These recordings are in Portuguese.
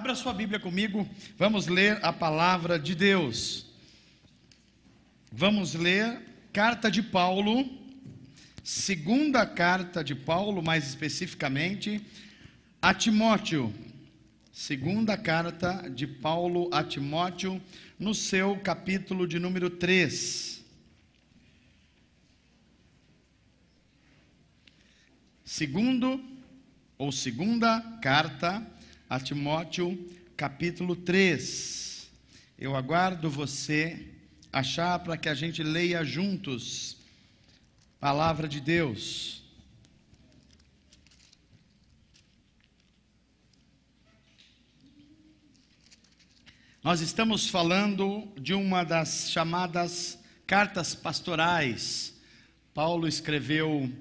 Abra sua Bíblia comigo, vamos ler a palavra de Deus. Vamos ler carta de Paulo, segunda carta de Paulo, mais especificamente, a Timóteo. Segunda carta de Paulo a Timóteo, no seu capítulo de número 3. Segunda carta a Timóteo, capítulo 3. Eu aguardo você achar para que a gente leia juntos a palavra de Deus. Nós estamos falando de uma das chamadas cartas pastorais. Paulo escreveu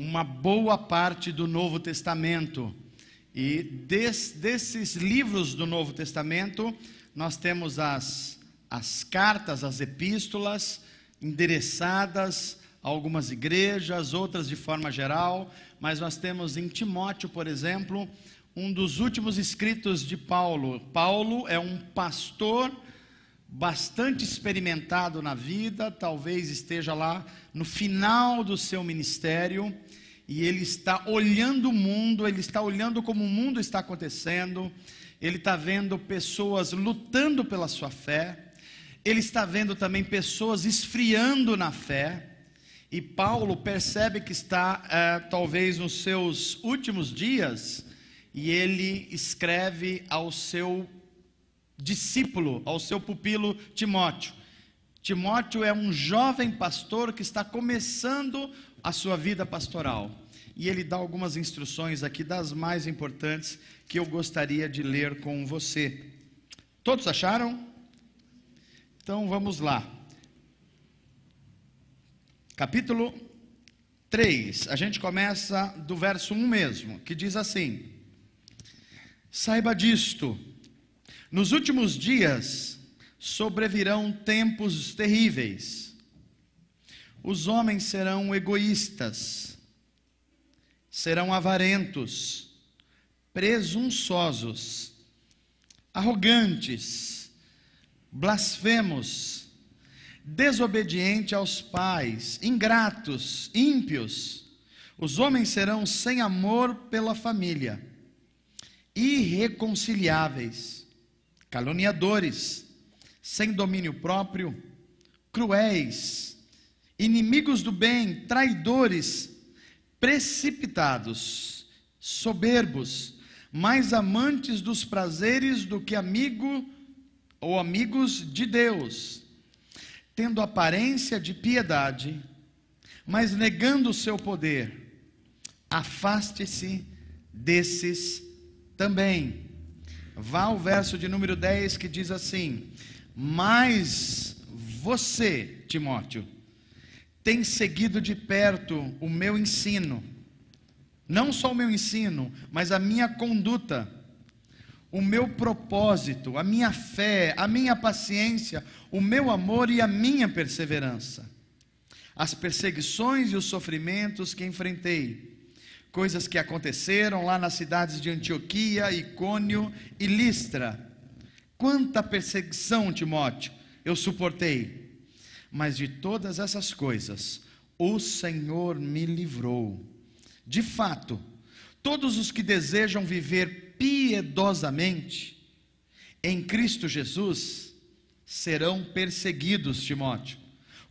uma boa parte do Novo Testamento, e desses livros do Novo Testamento, nós temos as cartas, as epístolas, endereçadas a algumas igrejas, outras de forma geral, mas nós temos em Timóteo, por exemplo, um dos últimos escritos de Paulo. Paulo é um pastor bastante experimentado na vida, talvez esteja lá no final do seu ministério, e ele está olhando o mundo, ele está olhando como o mundo está acontecendo, ele está vendo pessoas lutando pela sua fé, ele está vendo também pessoas esfriando na fé, e Paulo percebe que está talvez nos seus últimos dias, e ele escreve ao seu discípulo, ao seu pupilo Timóteo. Timóteo é um jovem pastor que está começando a sua vida pastoral, e ele dá algumas instruções aqui, das mais importantes, que eu gostaria de ler com você. Todos acharam? Então vamos lá. Capítulo 3, a gente começa do verso 1 mesmo, que diz assim: saiba disto, nos últimos dias sobrevirão tempos terríveis. Os homens serão egoístas, serão avarentos, presunçosos, arrogantes, blasfemos, desobedientes aos pais, ingratos, ímpios. Os homens serão sem amor pela família, irreconciliáveis, caluniadores, sem domínio próprio, cruéis, inimigos do bem, traidores, precipitados, soberbos, mais amantes dos prazeres do que amigos de Deus, tendo aparência de piedade, mas negando o seu poder. Afaste-se desses também. Vá ao verso de número 10, que diz assim: mas você, Timóteo, tem seguido de perto o meu ensino, não só o meu ensino, mas a minha conduta, o meu propósito, a minha fé, a minha paciência, o meu amor e a minha perseverança, as perseguições e os sofrimentos que enfrentei, coisas que aconteceram lá nas cidades de Antioquia, Icônio e Listra. Quanta perseguição, Timóteo, eu suportei, mas de todas essas coisas o Senhor me livrou. De fato, todos os que desejam viver piedosamente em Cristo Jesus serão perseguidos, Timóteo.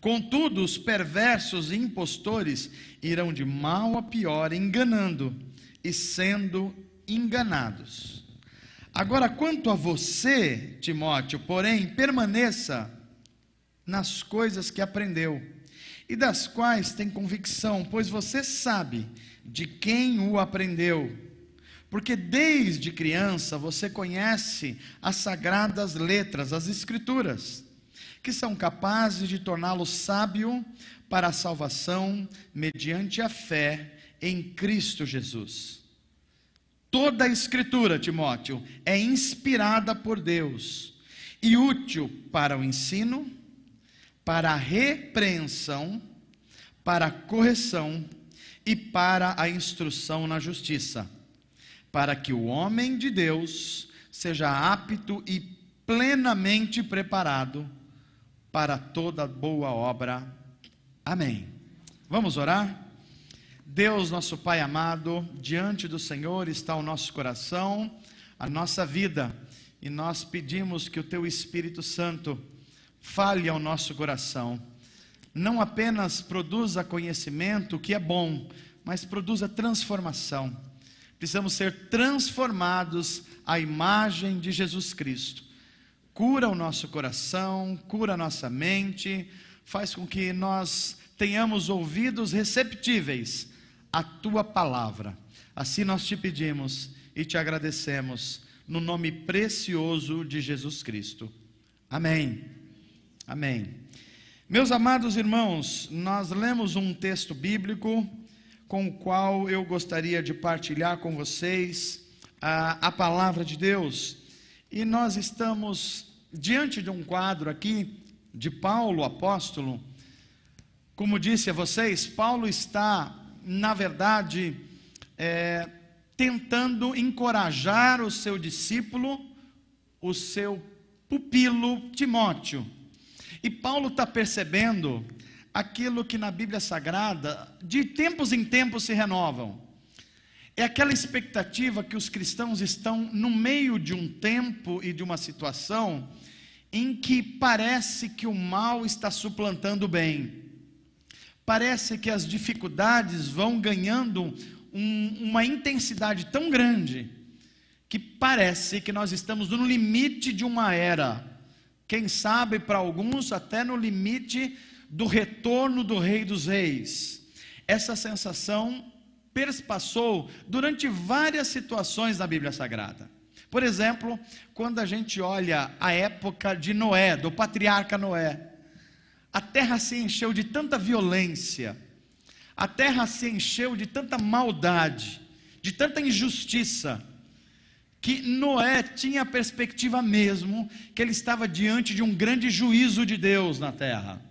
Contudo, os perversos e impostores irão de mal a pior, enganando e sendo enganados. Agora, quanto a você, Timóteo, porém, permaneça nas coisas que aprendeu e das quais tem convicção, pois você sabe de quem o aprendeu, porque desde criança você conhece as sagradas letras, as escrituras, que são capazes de torná-lo sábio para a salvação mediante a fé em Cristo Jesus. Toda a escritura, Timóteo, é inspirada por Deus e útil para o ensino, para a repreensão, para a correção e para a instrução na justiça, para que o homem de Deus seja apto e plenamente preparado para toda boa obra. Amém. Vamos orar? Deus, nosso Pai amado, diante do Senhor está o nosso coração, a nossa vida, e nós pedimos que o Teu Espírito Santo fale ao nosso coração, não apenas produza conhecimento, que é bom, mas produza transformação. Precisamos ser transformados à imagem de Jesus Cristo. Cura o nosso coração, cura a nossa mente, faz com que nós tenhamos ouvidos receptíveis à Tua palavra. Assim nós te pedimos e te agradecemos, no nome precioso de Jesus Cristo. Amém. Amém. Meus amados irmãos, nós lemos um texto bíblico com o qual eu gostaria de partilhar com vocês a palavra de Deus. E nós estamos diante de um quadro aqui de Paulo, apóstolo. Como disse a vocês, Paulo está, na verdade, tentando encorajar o seu discípulo, o seu pupilo Timóteo. E Paulo está percebendo aquilo que na Bíblia Sagrada, de tempos em tempos se renovam. É aquela expectativa que os cristãos estão no meio de um tempo e de uma situação em que parece que o mal está suplantando o bem. Parece que as dificuldades vão ganhando uma intensidade tão grande, que parece que nós estamos no limite de uma era. Quem sabe para alguns até no limite do retorno do Rei dos Reis. Essa sensação perspassou durante várias situações na Bíblia Sagrada. Por exemplo, quando a gente olha a época de Noé, do patriarca Noé, a terra se encheu de tanta violência, a terra se encheu de tanta maldade, de tanta injustiça, que Noé tinha a perspectiva mesmo que ele estava diante de um grande juízo de Deus na terra.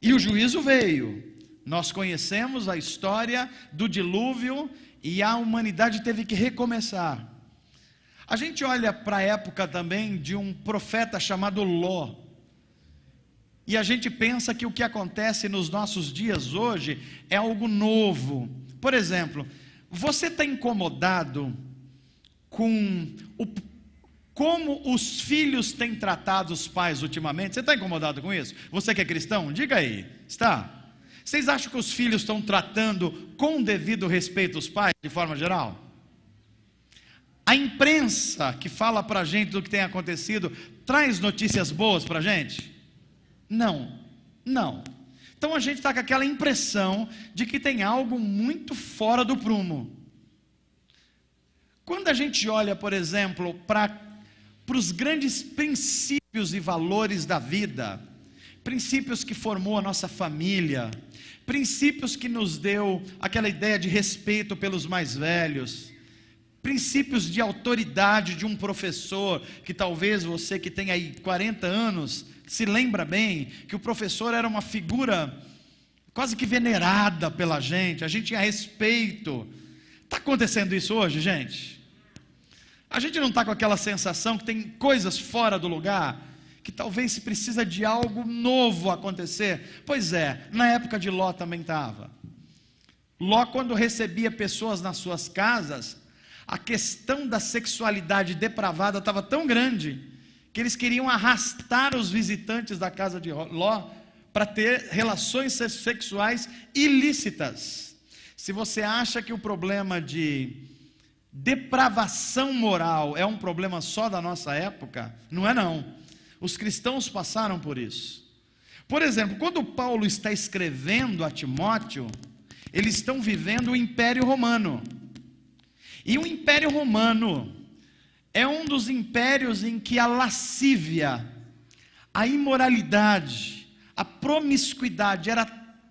E o juízo veio. Nós conhecemos a história do dilúvio e a humanidade teve que recomeçar. A gente olha para a época também de um profeta chamado Ló, e a gente pensa que o que acontece nos nossos dias hoje é algo novo. Por exemplo, você está incomodado com como os filhos têm tratado os pais ultimamente? Você está incomodado com isso? Você que é cristão, diga aí, está? Vocês acham que os filhos estão tratando com devido respeito os pais, de forma geral? A imprensa que fala para a gente do que tem acontecido, traz notícias boas para a gente? Não. Então a gente está com aquela impressão de que tem algo muito fora do prumo. Quando a gente olha, por exemplo, para os grandes princípios e valores da vida, princípios que formou a nossa família, princípios que nos deu aquela ideia de respeito pelos mais velhos, princípios de autoridade de um professor, que talvez você que tem aí 40 anos, se lembra bem, que o professor era uma figura quase que venerada pela gente, a gente tinha respeito. Está acontecendo isso hoje, gente? A gente não está com aquela sensação que tem coisas fora do lugar, que talvez se precisa de algo novo acontecer? Pois é, na época de Ló também estava. Ló, quando recebia pessoas nas suas casas, a questão da sexualidade depravada estava tão grande, que eles queriam arrastar os visitantes da casa de Ló para ter relações sexuais ilícitas. Se você acha que o problema de depravação moral é um problema só da nossa época, não é não. Os cristãos passaram por isso. Por exemplo, quando Paulo está escrevendo a Timóteo, eles estão vivendo o Império Romano. E o Império Romano é um dos impérios em que a lascívia, a imoralidade, a promiscuidade era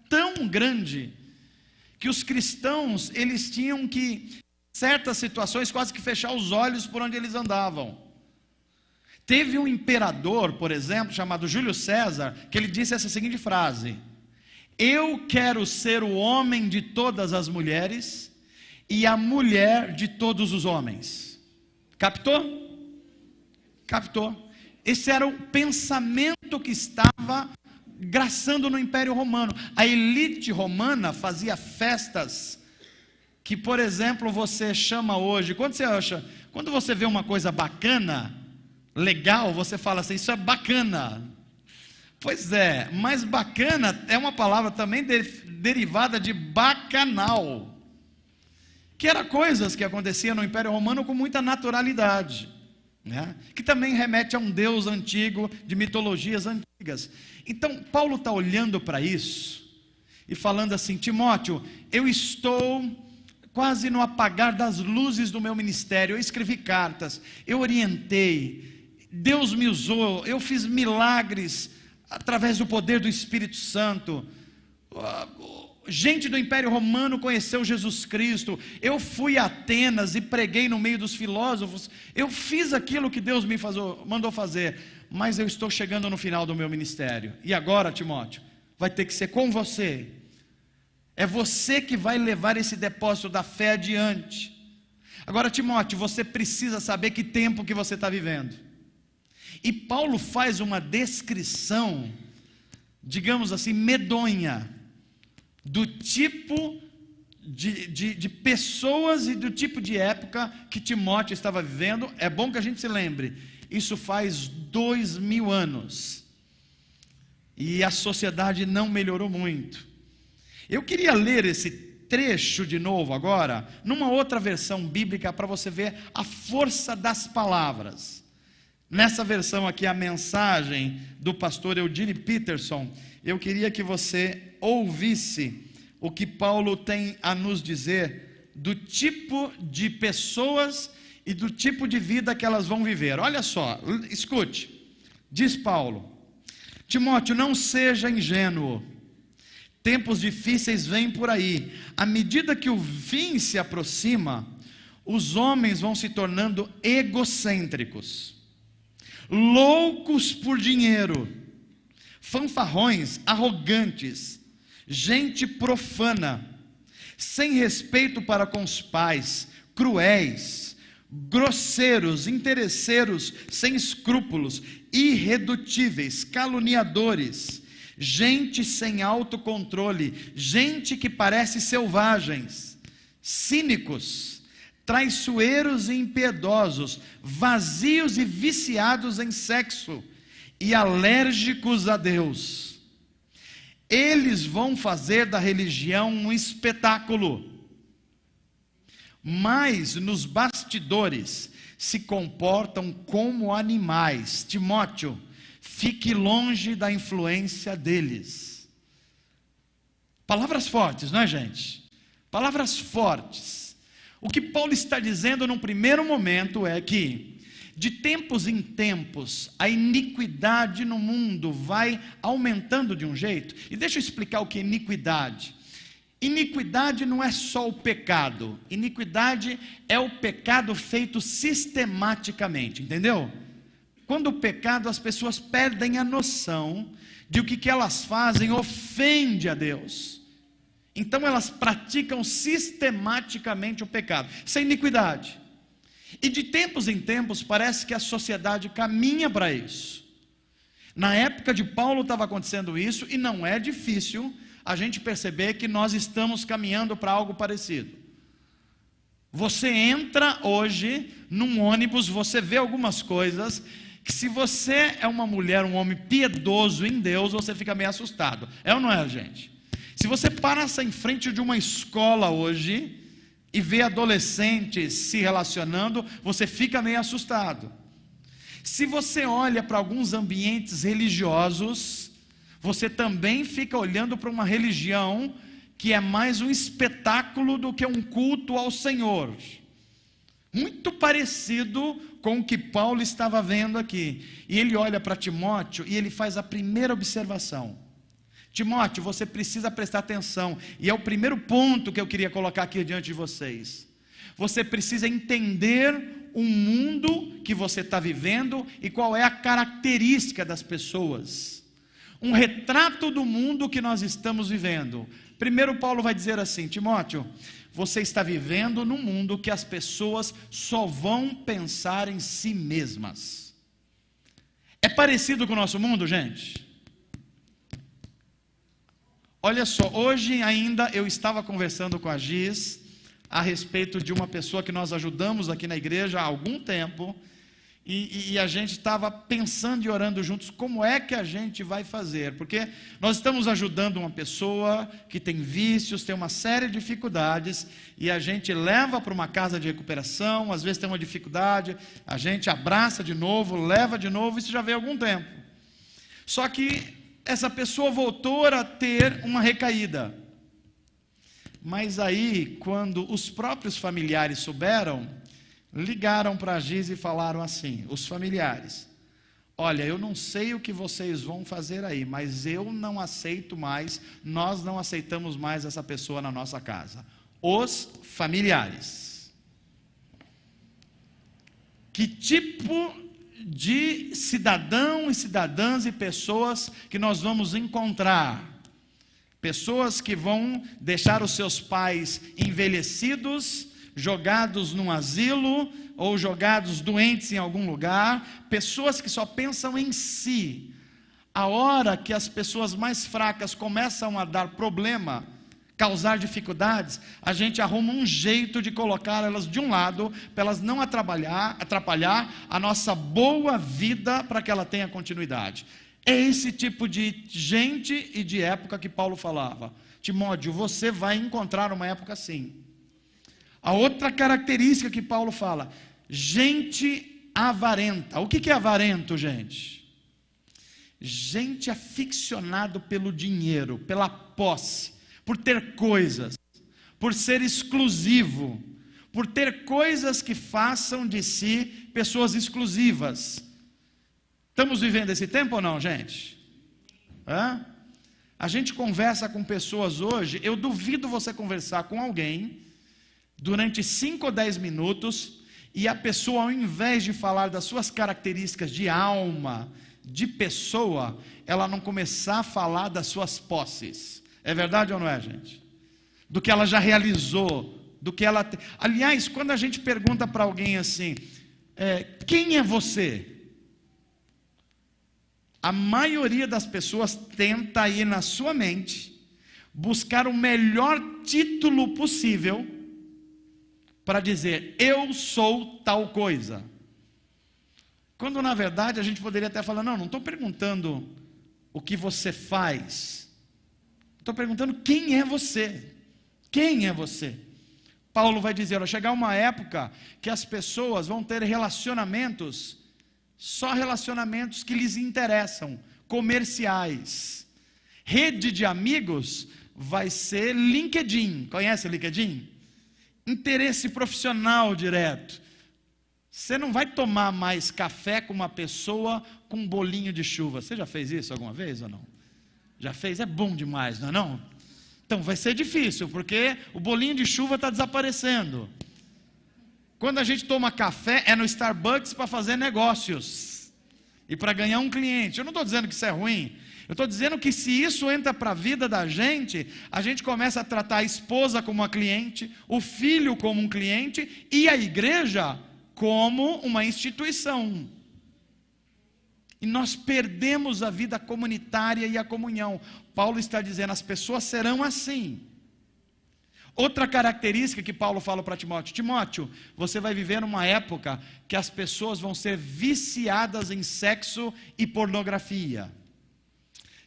tão grande que os cristãos, eles tinham que, em certas situações, quase que fechar os olhos por onde eles andavam. Teve um imperador, por exemplo, chamado Júlio César, que ele disse essa seguinte frase: eu quero ser o homem de todas as mulheres, e a mulher de todos os homens. Captou? Captou? Esse era o pensamento que estava graçando no Império Romano. A elite romana fazia festas que, por exemplo, você chama hoje, quando você vê uma coisa bacana, legal, você fala assim, isso é bacana. Pois é, mas bacana é uma palavra também derivada de bacanal, que era coisas que aconteciam no Império Romano com muita naturalidade, né? Que também remete a um Deus antigo, de mitologias antigas. Então Paulo está olhando para isso e falando assim: Timóteo, eu estou quase no apagar das luzes do meu ministério. Eu escrevi cartas, eu orientei, Deus me usou, eu fiz milagres através do poder do Espírito Santo. Gente do Império Romano conheceu Jesus Cristo. Eu fui a Atenas e preguei no meio dos filósofos. Eu fiz aquilo que Deus me mandou fazer, mas eu estou chegando no final do meu ministério. E agora, Timóteo, vai ter que ser com você. É você que vai levar esse depósito da fé adiante. Agora, Timóteo, você precisa saber que tempo que você está vivendo. E Paulo faz uma descrição, digamos assim, medonha, do tipo de pessoas e do tipo de época que Timóteo estava vivendo. É bom que a gente se lembre, isso faz 2000 anos, e a sociedade não melhorou muito. Eu queria ler esse trecho de novo agora, numa outra versão bíblica, para você ver a força das palavras. Nessa versão aqui, a mensagem do pastor Eugene Peterson, eu queria que você ouvisse o que Paulo tem a nos dizer do tipo de pessoas e do tipo de vida que elas vão viver. Olha só, escute, diz Paulo: Timóteo, não seja ingênuo, tempos difíceis vêm por aí. À medida que o fim se aproxima, os homens vão se tornando egocêntricos, loucos por dinheiro, fanfarrões, arrogantes, gente profana, sem respeito para com os pais, cruéis, grosseiros, interesseiros, sem escrúpulos, irredutíveis, caluniadores, gente sem autocontrole, gente que parece selvagens, cínicos, traiçoeiros e impiedosos, vazios e viciados em sexo e alérgicos a Deus. Eles vão fazer da religião um espetáculo, mas nos bastidores se comportam como animais. Timóteo, fique longe da influência deles. Palavras fortes, não é, gente? Palavras fortes. O que Paulo está dizendo num primeiro momento é que, de tempos em tempos, a iniquidade no mundo vai aumentando de um jeito. E deixa eu explicar o que é iniquidade. Iniquidade não é só o pecado. Iniquidade é o pecado feito sistematicamente, entendeu? Quando o pecado, as pessoas perdem a noção de o que elas fazem ofende a Deus. Então elas praticam sistematicamente o pecado. Isso é iniquidade. E de tempos em tempos parece que a sociedade caminha para isso. Na época de Paulo estava acontecendo isso, e não é difícil a gente perceber que nós estamos caminhando para algo parecido. Você entra hoje num ônibus, você vê algumas coisas que, se você é uma mulher, um homem piedoso em Deus, você fica meio assustado. É ou não é, gente? Se você passa em frente de uma escola hoje e vê adolescentes se relacionando, você fica meio assustado. Se você olha para alguns ambientes religiosos, você também fica olhando para uma religião que é mais um espetáculo do que um culto ao Senhor. Muito parecido com o que Paulo estava vendo aqui. E ele olha para Timóteo e ele faz a primeira observação: Timóteo, você precisa prestar atenção, e é o primeiro ponto que eu queria colocar aqui diante de vocês. Você precisa entender o mundo que você está vivendo e qual é a característica das pessoas. um retrato do mundo que nós estamos vivendo. Primeiro Paulo vai dizer assim: Timóteo, você está vivendo num mundo que as pessoas só vão pensar em si mesmas. É parecido com o nosso mundo, gente? Olha só, hoje ainda eu estava conversando com a Giz a respeito de uma pessoa que nós ajudamos aqui na igreja há algum tempo, e a gente estava pensando e orando juntos como é que a gente vai fazer, porque nós estamos ajudando uma pessoa que tem vícios, tem uma série de dificuldades, e a gente leva para uma casa de recuperação, às vezes tem uma dificuldade, a gente abraça de novo, leva de novo, isso já vem há algum tempo. Só que essa pessoa voltou a ter uma recaída. Mas aí, quando os próprios familiares souberam, ligaram para a Giz e falaram assim, os familiares: olha, eu não sei o que vocês vão fazer aí, mas eu não aceito mais, nós não aceitamos mais essa pessoa na nossa casa. Os familiares. Que tipo de cidadão e cidadãs e pessoas que nós vamos encontrar? Pessoas que vão deixar os seus pais envelhecidos, jogados num asilo, ou jogados doentes em algum lugar, pessoas que só pensam em si. A hora que as pessoas mais fracas começam a dar problema, causar dificuldades, a gente arruma um jeito de colocar elas de um lado, para elas não atrapalhar a nossa boa vida, para que ela tenha continuidade. É esse tipo de gente e de época que Paulo falava. Timóteo, você vai encontrar uma época assim. A outra característica que Paulo fala: gente avarenta. O que é avarento, gente? Gente aficionado pelo dinheiro, pela posse, por ter coisas, por ser exclusivo, por ter coisas que façam de si pessoas exclusivas. Estamos vivendo esse tempo ou não, gente? A gente conversa com pessoas hoje, eu duvido você conversar com alguém durante 5 ou 10 minutos, e a pessoa, ao invés de falar das suas características de alma, de pessoa, ela não começar a falar das suas posses. É verdade ou não é, gente? Do que ela já realizou, do que ela... Aliás, quando a gente pergunta para alguém assim, quem é você? A maioria das pessoas tenta ir na sua mente, buscar o melhor título possível, para dizer, eu sou tal coisa. Quando na verdade a gente poderia até falar, não estou perguntando o que você faz, estou perguntando quem é você. Quem é você? Paulo vai dizer, vai chegar uma época que as pessoas vão ter relacionamentos, só relacionamentos que lhes interessam, comerciais. Rede de amigos vai ser LinkedIn. Conhece o LinkedIn? Interesse profissional direto. Você não vai tomar mais café com uma pessoa com um bolinho de chuva. Você já fez isso alguma vez ou não? Já fez? É bom demais, não é não? Então vai ser difícil, porque o bolinho de chuva está desaparecendo. Quando a gente toma café é no Starbucks para fazer negócios e para ganhar um cliente. Eu não estou dizendo que isso é ruim. Eu estou dizendo que se isso entra para a vida da gente, a gente começa a tratar a esposa como uma cliente, o filho como um cliente e a igreja como uma instituição. E nós perdemos a vida comunitária e a comunhão. Paulo está dizendo, as pessoas serão assim. Outra característica que Paulo fala para Timóteo: Timóteo, você vai viver numa época que as pessoas vão ser viciadas em sexo e pornografia.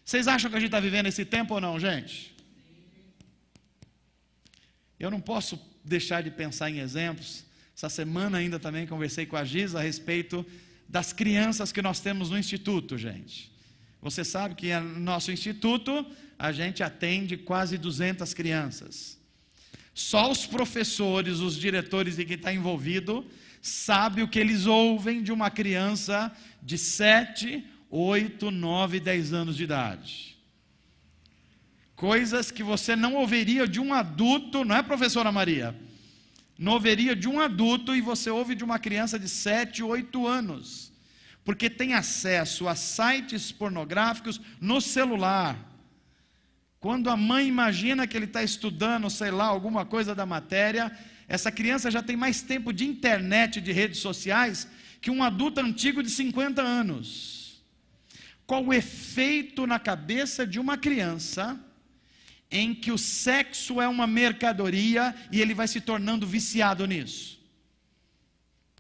Vocês acham que a gente está vivendo esse tempo ou não, gente? Eu não posso deixar de pensar em exemplos. Essa semana ainda também conversei com a Giz a respeito das crianças que nós temos no instituto, gente. Você sabe que no nosso instituto a gente atende quase 200 crianças. Só os professores, os diretores e quem está envolvido sabe o que eles ouvem de uma criança de 7, 8, 9, 10 anos de idade. Coisas que você não ouviria de um adulto, não é, professora Maria? Não ouviria de um adulto e você ouve de uma criança de 7, 8 anos. porque tem acesso a sites pornográficos no celular. Quando a mãe imagina que ele está estudando, sei lá, alguma coisa da matéria, essa criança já tem mais tempo de internet, de redes sociais, que um adulto antigo de 50 anos. Qual o efeito na cabeça de uma criança em que o sexo é uma mercadoria e ele vai se tornando viciado nisso?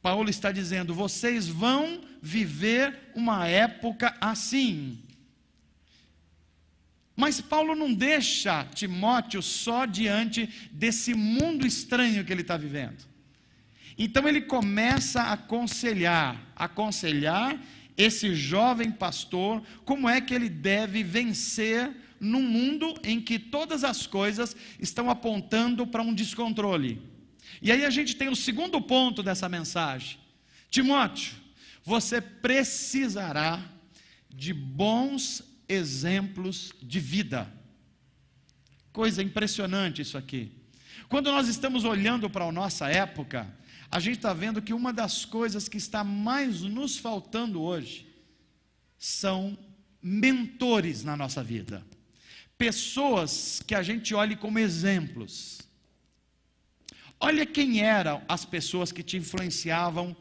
Paulo está dizendo, vocês vão viver uma época assim. Mas Paulo não deixa Timóteo só diante desse mundo estranho que ele está vivendo. Então ele começa a aconselhar esse jovem pastor como é que ele deve vencer num mundo em que todas as coisas estão apontando para um descontrole. E aí a gente tem o segundo ponto dessa mensagem. Timóteo, você precisará de bons exemplos de vida. Coisa impressionante isso aqui. Quando nós estamos olhando para a nossa época, a gente está vendo que uma das coisas que está mais nos faltando hoje são mentores na nossa vida. Pessoas que a gente olhe como exemplos. Olha quem eram as pessoas que te influenciavam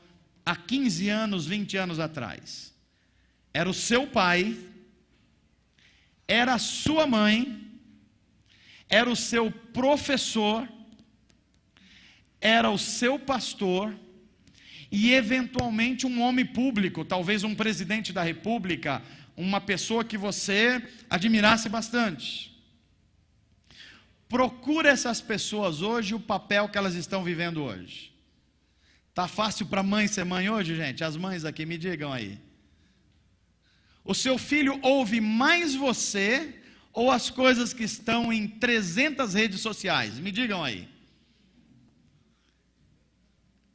há 15 anos, 20 anos atrás. Era o seu pai, era a sua mãe, era o seu professor, era o seu pastor e eventualmente um homem público, talvez um presidente da república, uma pessoa que você admirasse bastante. Procura essas pessoas hoje, o papel que elas estão vivendo hoje. Tá fácil para mãe ser mãe hoje, gente? As mães aqui, me digam aí. O seu filho ouve mais você ou as coisas que estão em 300 redes sociais? Me digam aí.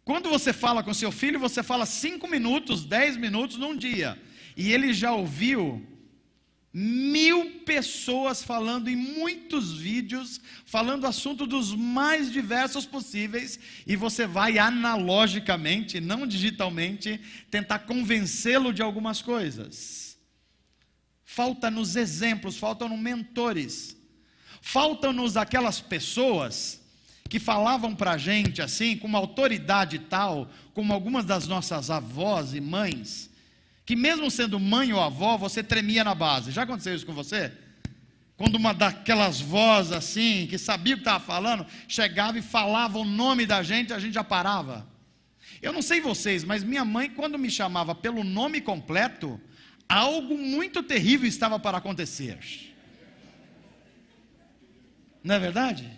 Quando você fala com seu filho, você fala 5 minutos, 10 minutos num dia. E ele já ouviu 1000 pessoas falando em muitos vídeos, falando assunto dos mais diversos possíveis, e você vai analogicamente, não digitalmente, tentar convencê-lo de algumas coisas. Falta-nos exemplos, faltam-nos mentores, faltam-nos aquelas pessoas que falavam para a gente assim, com uma autoridade tal, como algumas das nossas avós e mães, que mesmo sendo mãe ou avó, você tremia na base. Já aconteceu isso com você? Quando uma daquelas vozes assim, que sabia o que estava falando, chegava e falava o nome da gente, a gente já parava. Eu não sei vocês, mas minha mãe, quando me chamava pelo nome completo, algo muito terrível estava para acontecer. Não é verdade?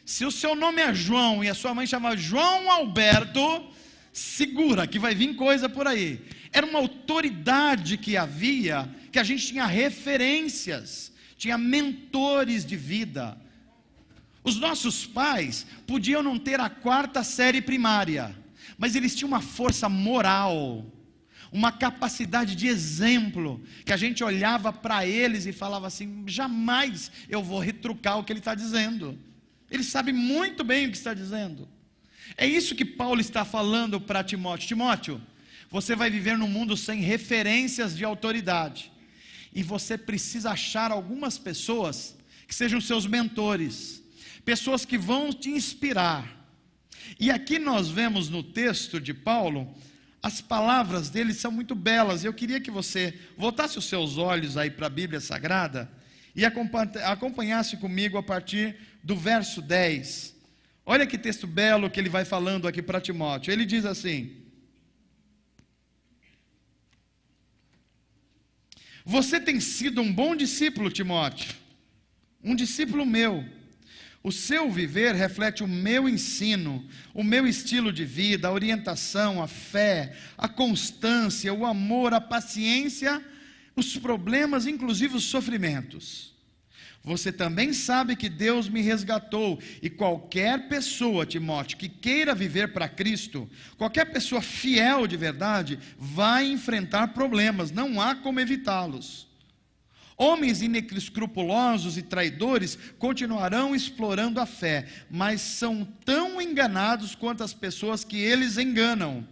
Se o seu nome é João e a sua mãe chama João Alberto, segura que vai vir coisa por aí. Era uma autoridade que havia, que a gente tinha referências, tinha mentores de vida. Os nossos pais podiam não ter a 4ª série primária, mas eles tinham uma força moral, uma capacidade de exemplo, que a gente olhava para eles e falava assim, jamais eu vou retrucar o que ele está dizendo. Ele sabe muito bem o que está dizendo. É isso que Paulo está falando para Timóteo. Timóteo, você vai viver num mundo sem referências de autoridade. E você precisa achar algumas pessoas que sejam seus mentores. Pessoas que vão te inspirar. E aqui nós vemos no texto de Paulo, as palavras dele são muito belas. Eu queria que você voltasse os seus olhos aí para a Bíblia Sagrada e acompanhasse comigo a partir do verso 10. Olha que texto belo que ele vai falando aqui para Timóteo. Ele diz assim: você tem sido um bom discípulo, Timóteo, um discípulo meu. O seu viver reflete o meu ensino, o meu estilo de vida, a orientação, a fé, a constância, o amor, a paciência, os problemas, inclusive os sofrimentos. Você também sabe que Deus me resgatou, e qualquer pessoa, Timóteo, que queira viver para Cristo, qualquer pessoa fiel de verdade, vai enfrentar problemas, não há como evitá-los. Homens inescrupulosos e traidores continuarão explorando a fé, mas são tão enganados quanto as pessoas que eles enganam.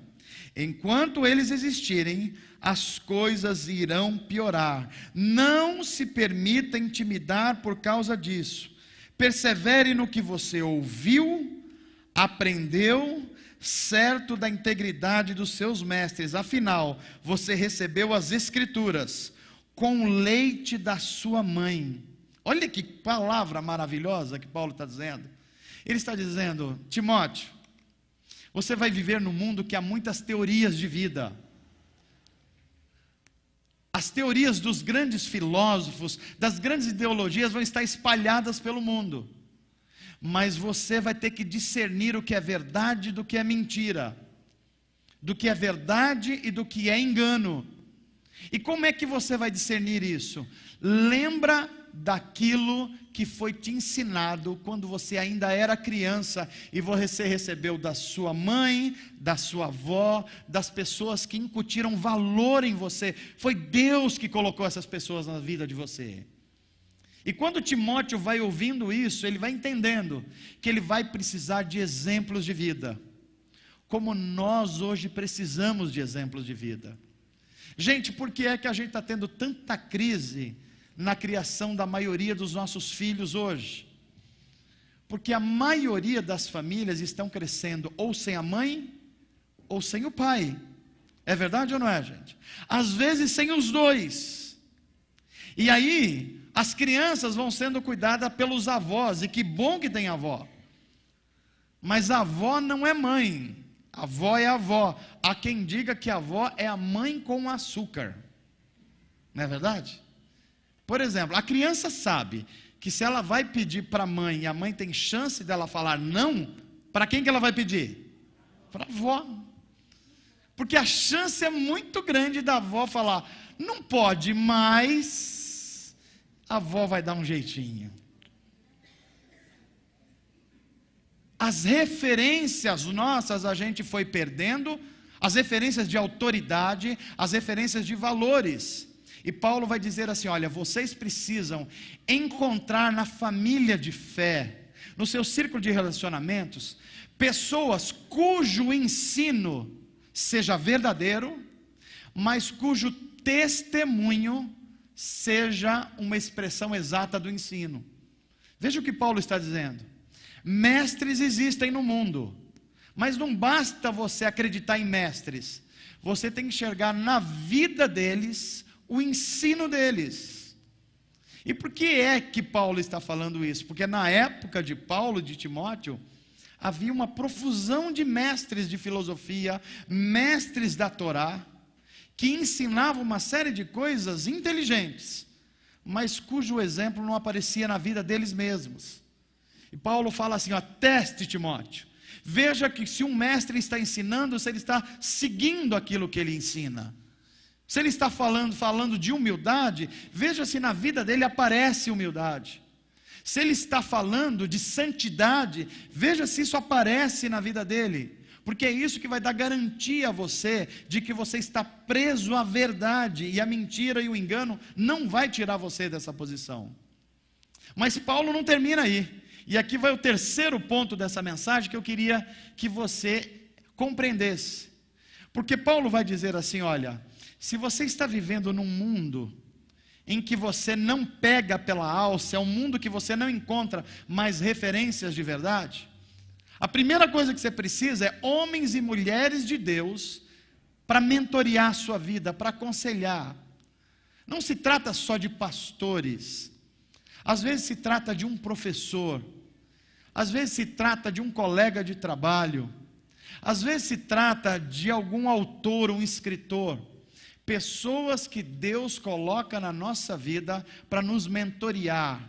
Enquanto eles existirem, as coisas irão piorar. Não se permita intimidar por causa disso. Persevere no que você ouviu, aprendeu, certo da integridade dos seus mestres. Afinal, você recebeu as Escrituras com o leite da sua mãe. Olha que palavra maravilhosa que Paulo está dizendo. Ele está dizendo: Timóteo, você vai viver num mundo que há muitas teorias de vida. As teorias dos grandes filósofos, das grandes ideologias vão estar espalhadas pelo mundo. Mas você vai ter que discernir o que é verdade do que é mentira, do que é verdade e do que é engano. E como é que você vai discernir isso? Lembra daquilo que foi te ensinado quando você ainda era criança e você recebeu da sua mãe, da sua avó, das pessoas que incutiram valor em você. Foi Deus que colocou essas pessoas na vida de você. E quando Timóteo vai ouvindo isso, ele vai entendendo que ele vai precisar de exemplos de vida, como nós hoje precisamos de exemplos de vida. Gente, por que é que a gente está tendo tanta crise na criação da maioria dos nossos filhos hoje? Porque a maioria das famílias estão crescendo ou sem a mãe ou sem o pai. É verdade ou não é, gente? Às vezes sem os dois. E aí as crianças vão sendo cuidadas pelos avós, e que bom que tem avó. Mas a avó não é mãe, a avó é a avó. Há quem diga que a avó é a mãe com açúcar. Não é verdade? Por exemplo, a criança sabe que se ela vai pedir para a mãe e a mãe tem chance dela falar não, para quem que ela vai pedir? Para a avó. Porque a chance é muito grande da avó falar, não pode, mas a avó vai dar um jeitinho. As referências nossas a gente foi perdendo, as referências de autoridade, as referências de valores. E Paulo vai dizer assim: olha, vocês precisam encontrar na família de fé, no seu círculo de relacionamentos, pessoas cujo ensino seja verdadeiro, mas cujo testemunho seja uma expressão exata do ensino. Veja o que Paulo está dizendo. Mestres existem no mundo, mas não basta você acreditar em mestres, você tem que enxergar na vida deles o ensino deles. E por que é que Paulo está falando isso? Porque na época de Paulo e de Timóteo, havia uma profusão de mestres de filosofia, mestres da Torá, que ensinavam uma série de coisas inteligentes, mas cujo exemplo não aparecia na vida deles mesmos. E Paulo fala assim, ó, teste Timóteo, veja que se um mestre está ensinando, se ele está seguindo aquilo que ele ensina. Se ele está falando de humildade, veja se na vida dele aparece humildade. Se ele está falando de santidade, veja se isso aparece na vida dele. Porque é isso que vai dar garantia a você de que você está preso à verdade, e a mentira e o engano não vai tirar você dessa posição. Mas Paulo não termina aí. E aqui vai o terceiro ponto dessa mensagem que eu queria que você compreendesse. Porque Paulo vai dizer assim, olha, se você está vivendo num mundo em que você não pega pela alça, é um mundo que você não encontra mais referências de verdade, a primeira coisa que você precisa é homens e mulheres de Deus para mentorear a sua vida, para aconselhar. Não se trata só de pastores, às vezes se trata de um professor, às vezes se trata de um colega de trabalho, às vezes se trata de algum autor, um escritor, pessoas que Deus coloca na nossa vida para nos mentorear,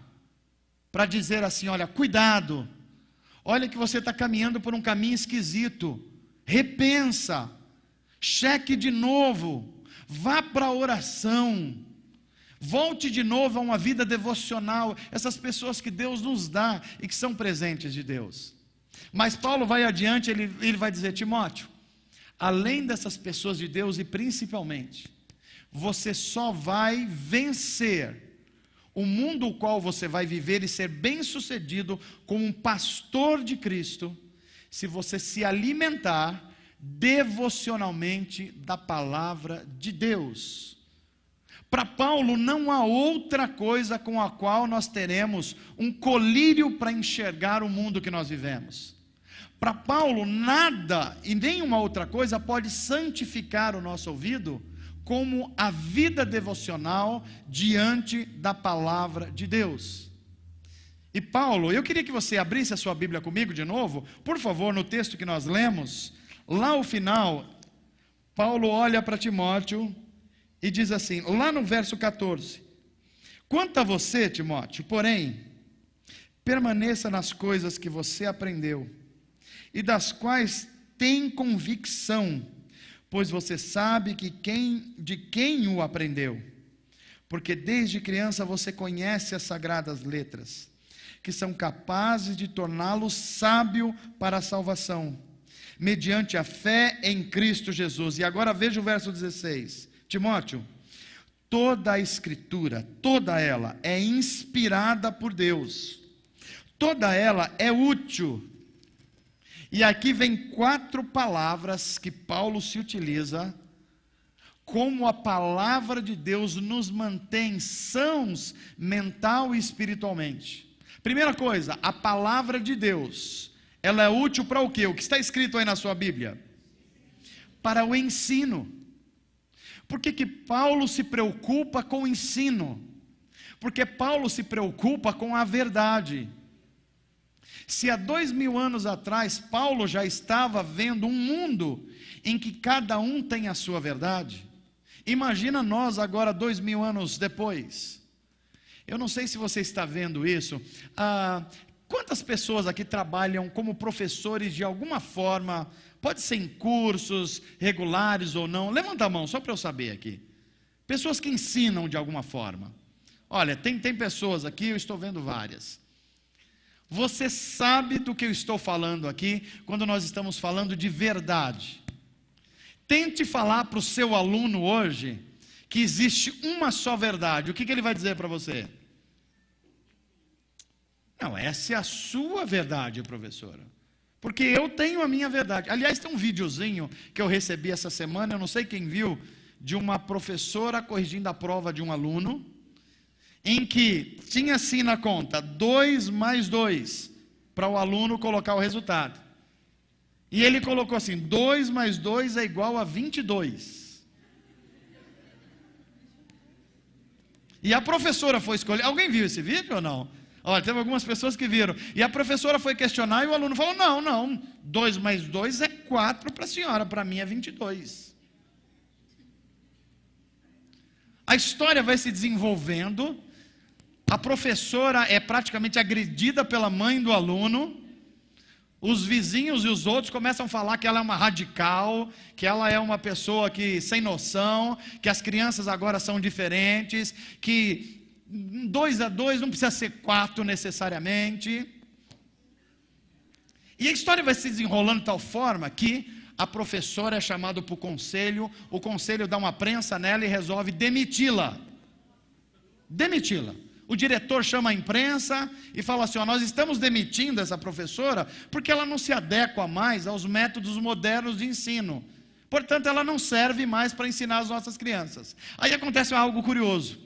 para dizer assim, olha, cuidado, olha que você está caminhando por um caminho esquisito, repensa, cheque de novo, vá para a oração, volte de novo a uma vida devocional, essas pessoas que Deus nos dá e que são presentes de Deus. Mas Paulo vai adiante, ele vai dizer, Timóteo, além dessas pessoas de Deus e principalmente, você só vai vencer o mundo o qual você vai viver e ser bem-sucedido como um pastor de Cristo, se você se alimentar devocionalmente da palavra de Deus. Para Paulo, não há outra coisa com a qual nós teremos um colírio para enxergar o mundo que nós vivemos. Para Paulo, nada e nenhuma outra coisa pode santificar o nosso ouvido como a vida devocional diante da palavra de Deus. E Paulo, eu queria que você abrisse a sua Bíblia comigo de novo, por favor, no texto que nós lemos, lá ao final, Paulo olha para Timóteo e diz assim, lá no verso 14, quanto a você, Timóteo, porém, permaneça nas coisas que você aprendeu, e das quais tem convicção, pois você sabe de quem o aprendeu, porque desde criança você conhece as sagradas letras, que são capazes de torná-lo sábio para a salvação, mediante a fé em Cristo Jesus. E agora veja o verso 16, Timóteo, toda a escritura, toda ela é inspirada por Deus, toda ela é útil. E aqui vem 4 palavras que Paulo se utiliza, como a palavra de Deus nos mantém sãos mental e espiritualmente. Primeira coisa, a palavra de Deus, ela é útil para o quê? O que está escrito aí na sua Bíblia? Para o ensino. Por que Paulo se preocupa com o ensino? Porque Paulo se preocupa com a verdade. Se há 2000 anos atrás, Paulo já estava vendo um mundo em que cada um tem a sua verdade, imagina nós agora 2000 anos depois. Eu não sei se você está vendo isso. Quantas pessoas aqui trabalham como professores de alguma forma, pode ser em cursos regulares ou não? Levanta a mão, só para eu saber aqui. Pessoas que ensinam de alguma forma. Olha, tem pessoas aqui, eu estou vendo várias. Você sabe do que eu estou falando aqui, quando nós estamos falando de verdade. Tente falar para o seu aluno hoje, que existe uma só verdade. O que ele vai dizer para você? Não, essa é a sua verdade, professora. Porque eu tenho a minha verdade. Aliás, tem um videozinho que eu recebi essa semana, eu não sei quem viu, de uma professora corrigindo a prova de um aluno, em que tinha assim na conta, 2 mais 2, para o aluno colocar o resultado. E ele colocou assim, 2 mais 2 é igual a 22. E a professora foi escolher, alguém viu esse vídeo ou não? Olha, teve algumas pessoas que viram. E a professora foi questionar e o aluno falou, não, 2 mais 2 é 4 para a senhora, para mim é 22. A história vai se desenvolvendo. A professora é praticamente agredida pela mãe do aluno, os vizinhos e os outros começam a falar que ela é uma radical, que ela é uma pessoa que sem noção, que as crianças agora são diferentes, que 2 a 2 não precisa ser 4 necessariamente. E a história vai se desenrolando de tal forma que a professora é chamada para o conselho dá uma prensa nela e resolve demiti-la. O diretor chama a imprensa e fala assim, nós estamos demitindo essa professora porque ela não se adequa mais aos métodos modernos de ensino. Portanto, ela não serve mais para ensinar as nossas crianças. Aí acontece algo curioso,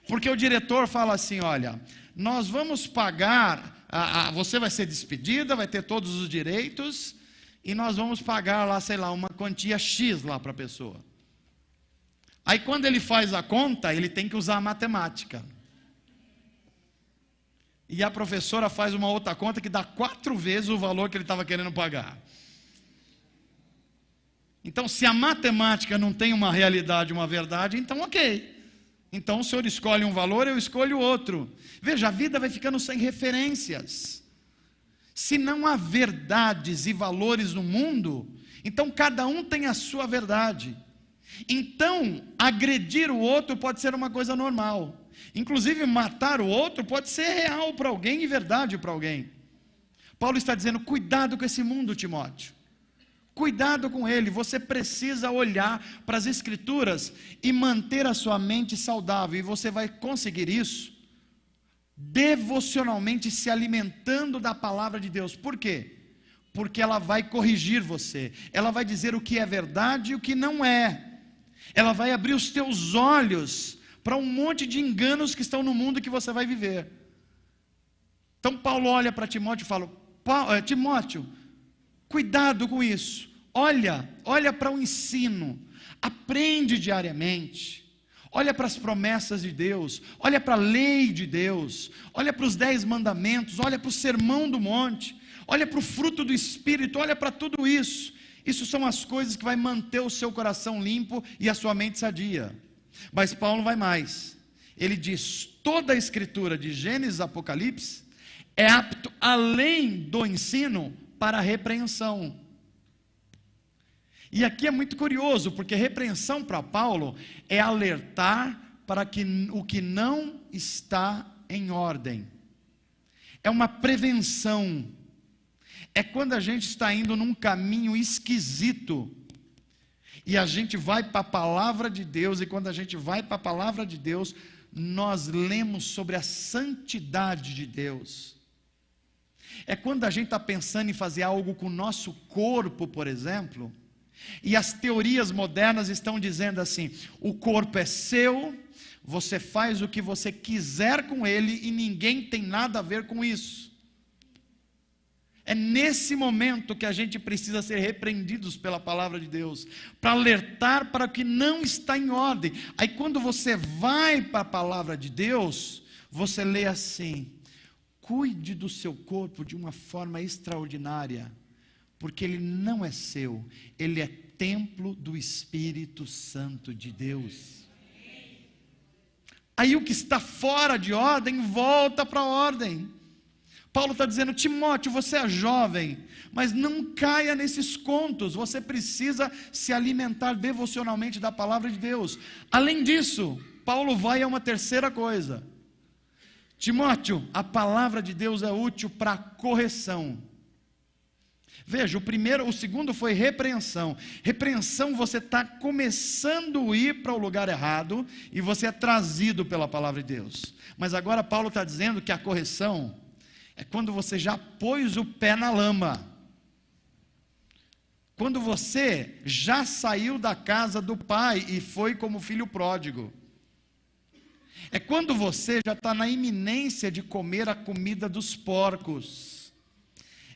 porque o diretor fala assim, olha, nós vamos pagar, você vai ser despedida, vai ter todos os direitos, e nós vamos pagar lá, sei lá, uma quantia X lá para a pessoa. Aí quando ele faz a conta, ele tem que usar a matemática. E a professora faz uma outra conta que dá 4 vezes o valor que ele estava querendo pagar. Então, se a matemática não tem uma realidade, uma verdade, então ok. Então o senhor escolhe um valor, eu escolho outro. Veja, a vida vai ficando sem referências. Se não há verdades e valores no mundo, então cada um tem a sua verdade. Então, agredir o outro pode ser uma coisa normal. Inclusive, matar o outro pode ser real para alguém e verdade para alguém. Paulo está dizendo, cuidado com esse mundo, Timóteo. Cuidado com ele, você precisa olhar para as Escrituras e manter a sua mente saudável. E você vai conseguir isso devocionalmente se alimentando da palavra de Deus. Por quê? porque ela vai corrigir você, ela vai dizer o que é verdade e o que não é, ela vai abrir os teus olhos para um monte de enganos que estão no mundo que você vai viver. Então Paulo olha para Timóteo e fala: Timóteo, cuidado com isso, olha para o ensino, aprende diariamente, olha para as promessas de Deus, olha para a lei de Deus, olha para os 10 mandamentos, olha para o sermão do monte, olha para o fruto do Espírito, olha para tudo isso. Isso são as coisas que vai manter o seu coração limpo e a sua mente sadia. Mas Paulo vai mais, ele diz: toda a escritura de Gênesis a Apocalipse é apto além do ensino para a repreensão. E aqui é muito curioso, porque repreensão para Paulo é alertar para o que não está em ordem, é uma prevenção, é quando a gente está indo num caminho esquisito, e a gente vai para a palavra de Deus, e quando a gente vai para a palavra de Deus, nós lemos sobre a santidade de Deus. É quando a gente está pensando em fazer algo com o nosso corpo, por exemplo, e as teorias modernas estão dizendo assim: o corpo é seu, você faz o que você quiser com ele e ninguém tem nada a ver com isso. É nesse momento que a gente precisa ser repreendidos pela palavra de Deus, para alertar para o que não está em ordem. Aí quando você vai para a palavra de Deus, você lê assim: cuide do seu corpo de uma forma extraordinária, porque ele não é seu, ele é templo do Espírito Santo de Deus. Aí o que está fora de ordem, volta para a ordem. Paulo está dizendo: Timóteo, você é jovem, mas não caia nesses contos, você precisa se alimentar devocionalmente da palavra de Deus. Além disso, Paulo vai a uma terceira coisa: Timóteo, a palavra de Deus é útil para correção. Veja, o segundo foi repreensão. Repreensão, você está começando a ir para o lugar errado, e você é trazido pela palavra de Deus. Mas agora Paulo está dizendo que a correção é quando você já pôs o pé na lama, quando você já saiu da casa do pai e foi como filho pródigo. É quando você já está na iminência de comer a comida dos porcos.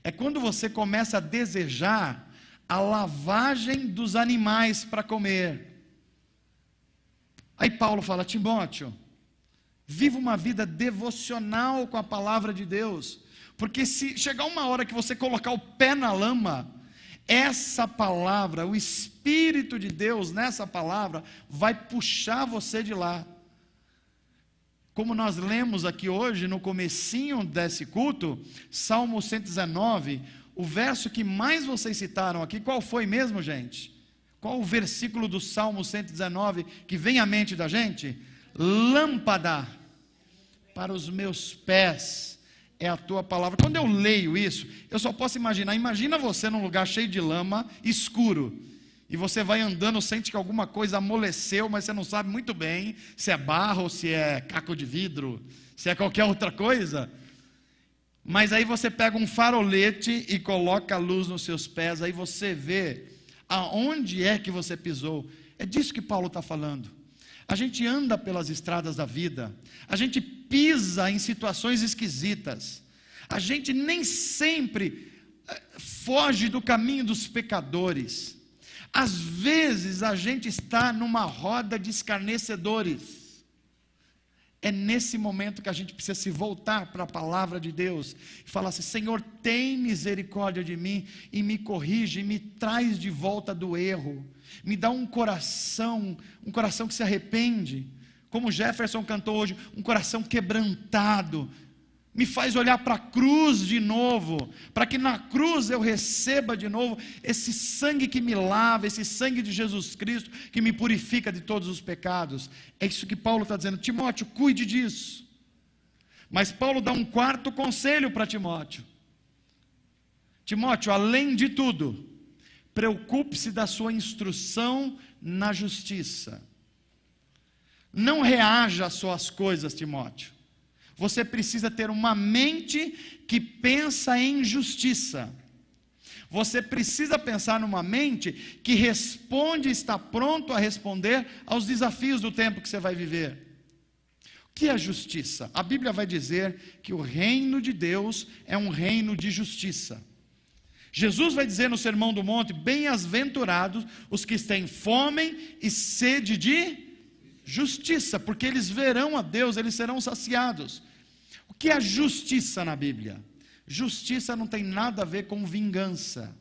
É quando você começa a desejar a lavagem dos animais para comer. Aí Paulo fala: Timóteo, viva uma vida devocional com a palavra de Deus, porque se chegar uma hora que você colocar o pé na lama, essa palavra, o Espírito de Deus nessa palavra, vai puxar você de lá. Como nós lemos aqui hoje, no comecinho desse culto, Salmo 119, o verso que mais vocês citaram aqui, qual foi mesmo, gente? Qual o versículo do Salmo 119 que vem à mente da gente? Lâmpada para os meus pés é a tua palavra. Quando eu leio isso, eu só posso imaginar, imagina você num lugar cheio de lama, escuro, e você vai andando, sente que alguma coisa amoleceu, mas você não sabe muito bem se é barro, ou se é caco de vidro, se é qualquer outra coisa. Mas aí você pega um farolete e coloca a luz nos seus pés, aí você vê aonde é que você pisou. É disso que Paulo está falando. A gente anda pelas estradas da vida, a gente pisa em situações esquisitas, a gente nem sempre foge do caminho dos pecadores. Às vezes a gente está numa roda de escarnecedores. É nesse momento que a gente precisa se voltar para a palavra de Deus e falar assim: Senhor, tem misericórdia de mim e me corrige, e me traz de volta do erro, me dá um coração que se arrepende, como Jefferson cantou hoje, um coração quebrantado. Me faz olhar para a cruz de novo, para que na cruz eu receba de novo esse sangue que me lava, esse sangue de Jesus Cristo que me purifica de todos os pecados. É isso que Paulo está dizendo: Timóteo, cuide disso. Mas Paulo dá um quarto conselho para Timóteo: Timóteo, além de tudo, preocupe-se da sua instrução na justiça. Não reaja só às coisas, Timóteo. Você precisa ter uma mente que pensa em justiça. Você precisa pensar numa mente que responde, está pronto a responder aos desafios do tempo que você vai viver. O que é justiça? A Bíblia vai dizer que o reino de Deus é um reino de justiça. Jesus vai dizer no Sermão do Monte: bem-aventurados os que têm fome e sede de justiça, porque eles verão a Deus, eles serão saciados. O que é justiça na Bíblia? Justiça não tem nada a ver com vingança.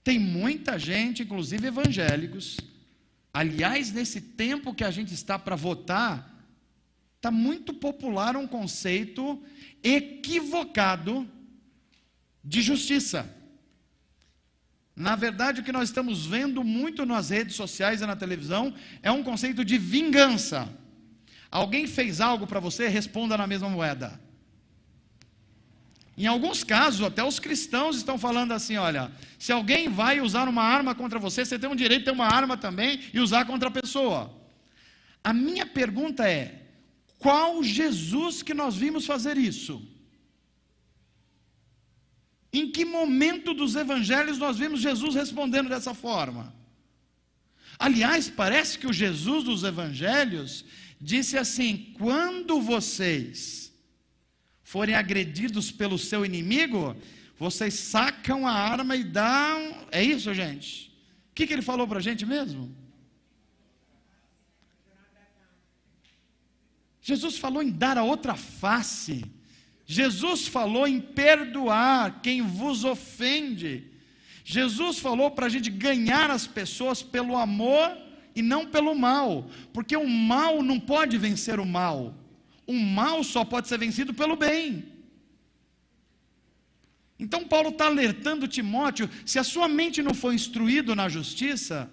Tem muita gente, inclusive evangélicos, aliás, nesse tempo que a gente está para votar, está muito popular um conceito equivocado de justiça. Na verdade, o que nós estamos vendo muito nas redes sociais e na televisão é um conceito de vingança. Alguém fez algo para você, responda na mesma moeda. Em alguns casos, até os cristãos estão falando assim: olha, se alguém vai usar uma arma contra você, você tem o direito de ter uma arma também e usar contra a pessoa. A minha pergunta é: qual Jesus que nós vimos fazer isso? Em que momento dos evangelhos nós vimos Jesus respondendo dessa forma? Aliás, parece que o Jesus dos evangelhos disse assim: quando vocês forem agredidos pelo seu inimigo, vocês sacam a arma e dão... É isso, gente? O que ele falou para a gente mesmo? Jesus falou em dar a outra face. Jesus falou em perdoar quem vos ofende. Jesus falou para a gente ganhar as pessoas pelo amor e não pelo mal, porque o mal não pode vencer o mal. O mal só pode ser vencido pelo bem. Então Paulo está alertando Timóteo: se a sua mente não for instruída na justiça,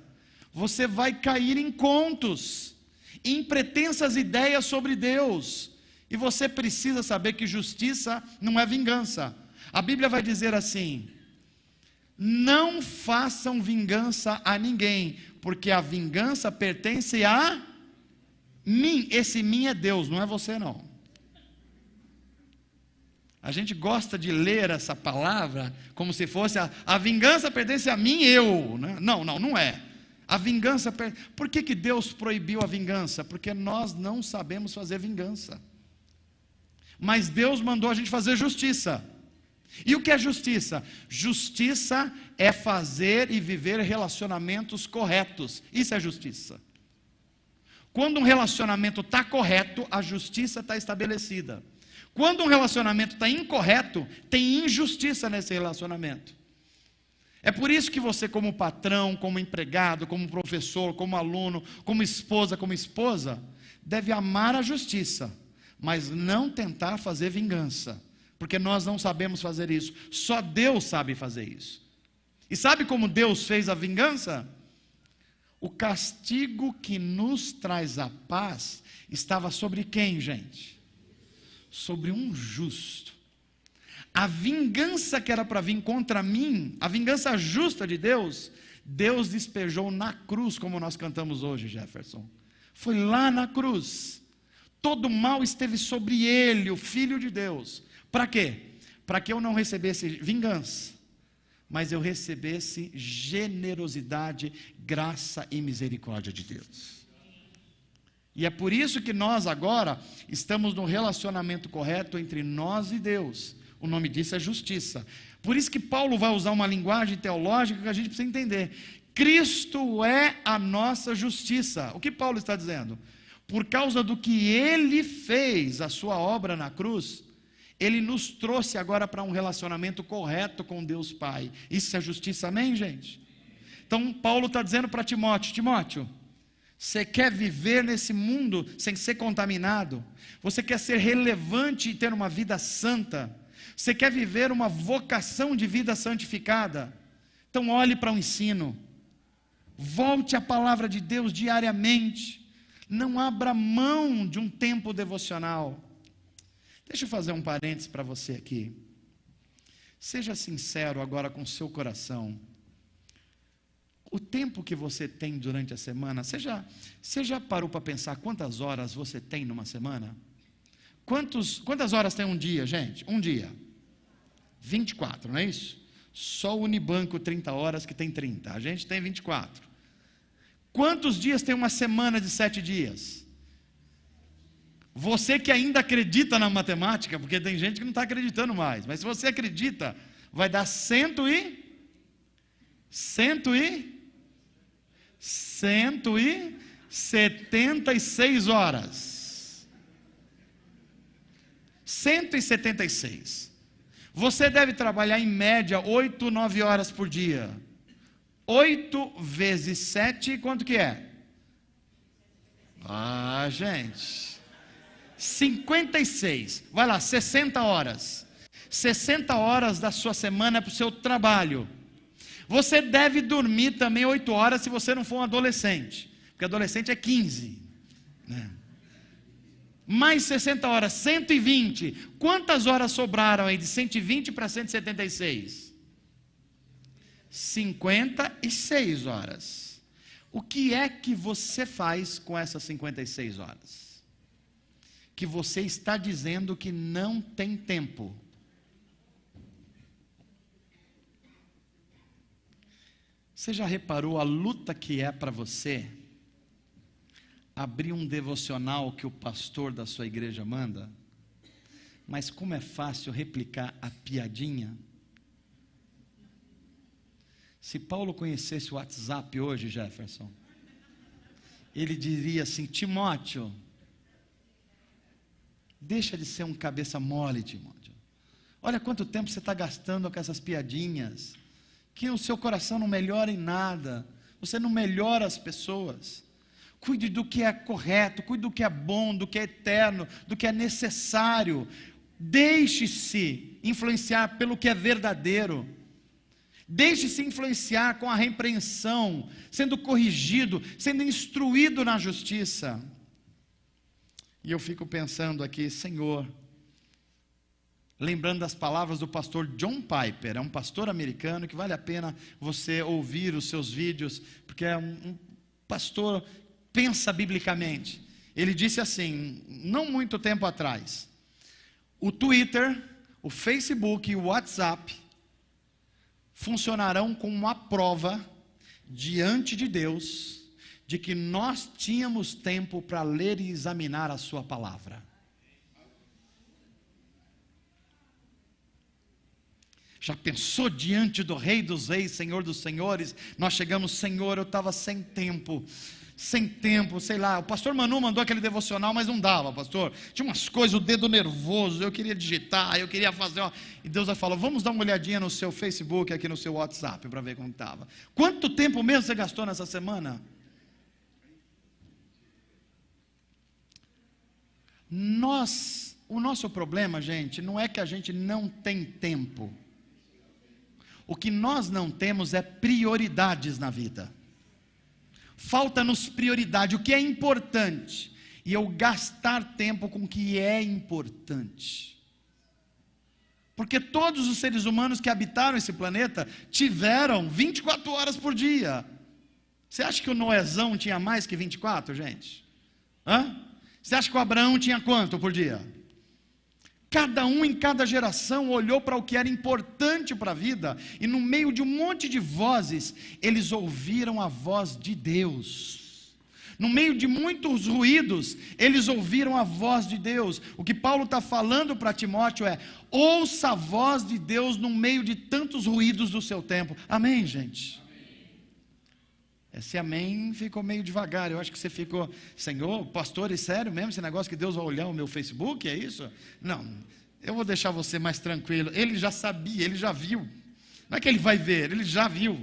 você vai cair em contos, em pretensas ideias sobre Deus. E você precisa saber que justiça não é vingança. A Bíblia vai dizer assim: não façam vingança a ninguém, porque a vingança pertence a mim. Esse mim é Deus, não é você não. A gente gosta de ler essa palavra como se fosse a vingança pertence a mim, eu, né? Não é. A vingança, por que Deus proibiu a vingança? Porque nós não sabemos fazer vingança. Mas Deus mandou a gente fazer justiça. E o que é justiça? Justiça é fazer e viver relacionamentos corretos. Isso é justiça. Quando um relacionamento está correto, a justiça está estabelecida. Quando um relacionamento está incorreto, tem injustiça nesse relacionamento. É por isso que você, como patrão, como empregado, como professor, como aluno, como esposa, deve amar a justiça, mas não tentar fazer vingança, porque nós não sabemos fazer isso. Só Deus sabe fazer isso. E sabe como Deus fez a vingança? O castigo que nos traz a paz estava sobre quem, gente? Sobre um justo. A vingança que era para vir contra mim, a vingança justa de Deus, Deus despejou na cruz, como nós cantamos hoje, Jefferson. Foi lá na cruz. Todo mal esteve sobre ele, o Filho de Deus. Para quê? Para que eu não recebesse vingança, mas eu recebesse generosidade, graça e misericórdia de Deus. E é por isso que nós agora estamos no relacionamento correto entre nós e Deus. O nome disso é justiça. Por isso que Paulo vai usar uma linguagem teológica que a gente precisa entender. Cristo é a nossa justiça. O que Paulo está dizendo? Por causa do que ele fez, a sua obra na cruz, ele nos trouxe agora para um relacionamento correto com Deus Pai. Isso é justiça, amém, gente? Então Paulo está dizendo para Timóteo: Timóteo, você quer viver nesse mundo sem ser contaminado? Você quer ser relevante e ter uma vida santa? Você quer viver uma vocação de vida santificada? Então olhe para o ensino. Volte à palavra de Deus diariamente. Não abra mão de um tempo devocional. Deixa eu fazer um parênteses para você aqui. Seja sincero agora com o seu coração. O tempo que você tem durante a semana, você já parou para pensar quantas horas você tem numa semana? Quantas horas tem um dia, gente? Um dia. 24, não é isso? Só o Unibanco 30 horas que tem 30. A gente tem 24. Quantos dias tem uma semana de 7 dias? Você que ainda acredita na matemática, porque tem gente que não está acreditando mais, mas se você acredita, vai dar 176 horas. 176. Você deve trabalhar em média 8, 9 horas por dia. 8 vezes 7, quanto que é? Ah, gente. 56. Vai lá, 60 horas. 60 horas da sua semana é para o seu trabalho. Você deve dormir também 8 horas se você não for um adolescente. Porque adolescente é 15. Né? Mais 60 horas, 120. Quantas horas sobraram aí de 120 para 176? 56 horas. O que é que você faz com essas 56 horas? Que você está dizendo que não tem tempo. Você já reparou a luta que é para você abrir um devocional que o pastor da sua igreja manda? Mas como é fácil replicar a piadinha? Se Paulo conhecesse o WhatsApp hoje, Jefferson, ele diria assim: Timóteo, deixa de ser um cabeça mole, Timóteo. Olha quanto tempo você está gastando com essas piadinhas, que o seu coração não melhora em nada, você não melhora as pessoas. Cuide do que é correto, cuide do que é bom, do que é eterno, do que é necessário. Deixe-se influenciar pelo que é verdadeiro. Deixe-se influenciar com a repreensão, sendo corrigido, sendo instruído na justiça. E eu fico pensando aqui, Senhor, lembrando das palavras do pastor John Piper, é um pastor americano que vale a pena você ouvir os seus vídeos, porque é um pastor que pensa biblicamente. Ele disse assim, não muito tempo atrás: o Twitter, o Facebook e o WhatsApp funcionarão como uma prova diante de Deus de que nós tínhamos tempo para ler e examinar a sua palavra. Já pensou diante do Rei dos Reis, Senhor dos Senhores? Nós chegamos: Senhor, eu estava sem tempo, sei lá, o pastor Manu mandou aquele devocional, mas não dava, pastor, tinha umas coisas, o dedo nervoso, eu queria digitar, eu queria fazer, e Deus vai falar: vamos dar uma olhadinha no seu Facebook, aqui no seu WhatsApp, para ver como estava. Quanto tempo mesmo você gastou nessa semana? O nosso problema, gente, não é que a gente não tem tempo. O que nós não temos é prioridades na vida. Falta-nos prioridade, o que é importante, e eu gastar tempo com o que é importante. Porque todos os seres humanos que habitaram esse planeta tiveram 24 horas por dia. Você acha que o Noezão tinha mais que 24, gente? Você acha que o Abraão tinha quanto por dia? Cada um em cada geração olhou para o que era importante para a vida, e no meio de um monte de vozes, eles ouviram a voz de Deus. No meio de muitos ruídos, eles ouviram a voz de Deus. O que Paulo está falando para Timóteo é: ouça a voz de Deus no meio de tantos ruídos do seu tempo. Amém, gente? Esse amém ficou meio devagar. Eu acho que você ficou: Senhor, pastor, é sério mesmo esse negócio que Deus vai olhar o meu Facebook? É isso? Não, eu vou deixar você mais tranquilo. Ele já sabia, ele já viu. Não é que ele vai ver, ele já viu.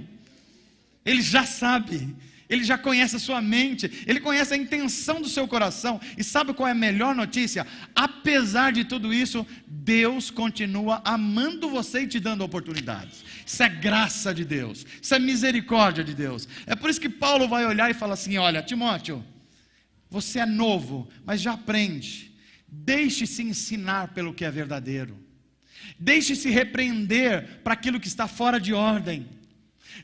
Ele já sabe. Ele já conhece a sua mente, ele conhece a intenção do seu coração. E sabe qual é a melhor notícia? Apesar de tudo isso, Deus continua amando você e te dando oportunidades. Isso é graça de Deus, isso é misericórdia de Deus. É por isso que Paulo vai olhar e fala assim: olha, Timóteo, você é novo, mas já aprende. Deixe-se ensinar pelo que é verdadeiro. Deixe-se repreender para aquilo que está fora de ordem.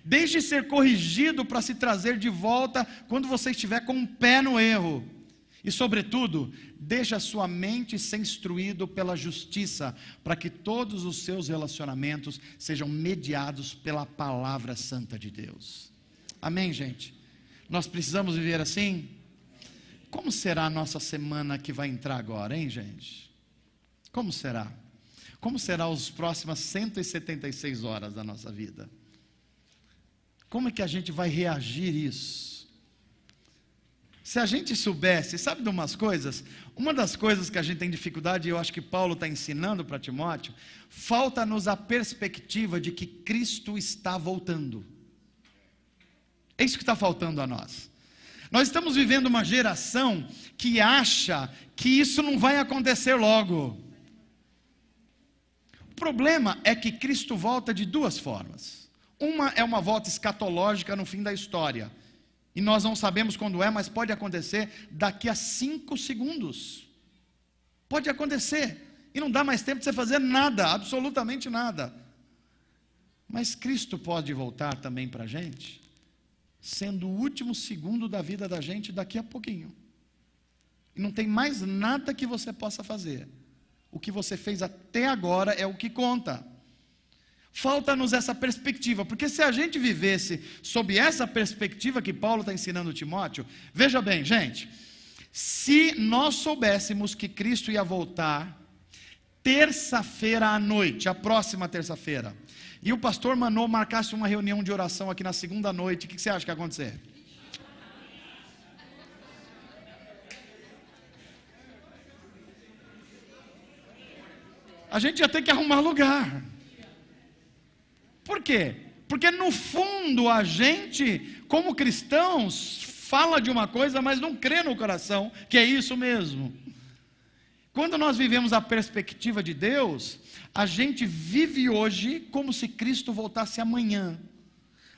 Deixe ser corrigido para se trazer de volta quando você estiver com um pé no erro. E sobretudo, deixe a sua mente ser instruído pela justiça, para que todos os seus relacionamentos sejam mediados pela palavra santa de Deus. Amém, gente? Nós precisamos viver assim? Como será a nossa semana que vai entrar agora, hein, gente? Como será? Como serão as próximas 176 horas da nossa vida? Como é que a gente vai reagir isso? Se a gente soubesse, sabe de umas coisas? Uma das coisas que a gente tem dificuldade, e eu acho que Paulo está ensinando para Timóteo, falta-nos a perspectiva de que Cristo está voltando. É isso que está faltando a nós. Nós estamos vivendo uma geração que acha que isso não vai acontecer logo. O problema é que Cristo volta de duas formas. Uma é uma volta escatológica no fim da história. E nós não sabemos quando é, mas pode acontecer daqui a 5 segundos. Pode acontecer. E não dá mais tempo de você fazer nada, absolutamente nada. Mas Cristo pode voltar também para a gente, sendo o último segundo da vida da gente daqui a pouquinho. E não tem mais nada que você possa fazer. O que você fez até agora é o que conta. Falta-nos essa perspectiva, porque se a gente vivesse sob essa perspectiva que Paulo está ensinando Timóteo, veja bem, gente, se nós soubéssemos que Cristo ia voltar terça-feira à noite, a próxima terça-feira, e o pastor Manô marcasse uma reunião de oração aqui na segunda noite, o que você acha que ia acontecer? A gente ia ter que arrumar lugar. Por quê? Porque no fundo a gente, como cristãos, fala de uma coisa, mas não crê no coração que é isso mesmo. Quando nós vivemos a perspectiva de Deus, a gente vive hoje como se Cristo voltasse amanhã.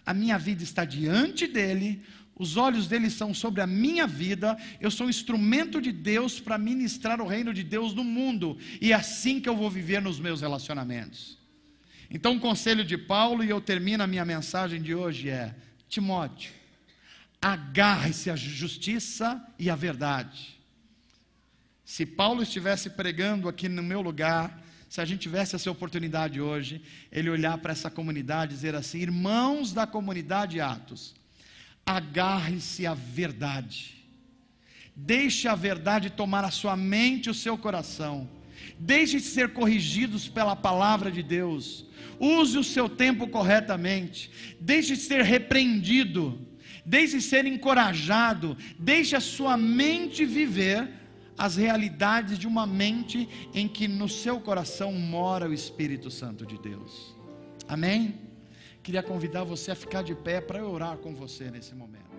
A minha vida está diante dele, os olhos dele são sobre a minha vida, eu sou um instrumento de Deus para ministrar o reino de Deus no mundo, e é assim que eu vou viver nos meus relacionamentos. Então o conselho de Paulo, e eu termino a minha mensagem de hoje, é: Timóteo, agarre-se à justiça e à verdade. Se Paulo estivesse pregando aqui no meu lugar, se a gente tivesse essa oportunidade hoje, ele olhar para essa comunidade e dizer assim: irmãos da comunidade Atos, agarre-se à verdade, deixe a verdade tomar a sua mente e o seu coração, deixe-se ser corrigidos pela palavra de Deus, use o seu tempo corretamente, deixe-se ser repreendido, deixe-se ser encorajado, deixe a sua mente viver as realidades de uma mente em que no seu coração mora o Espírito Santo de Deus. Amém? Queria convidar você a ficar de pé para eu orar com você nesse momento.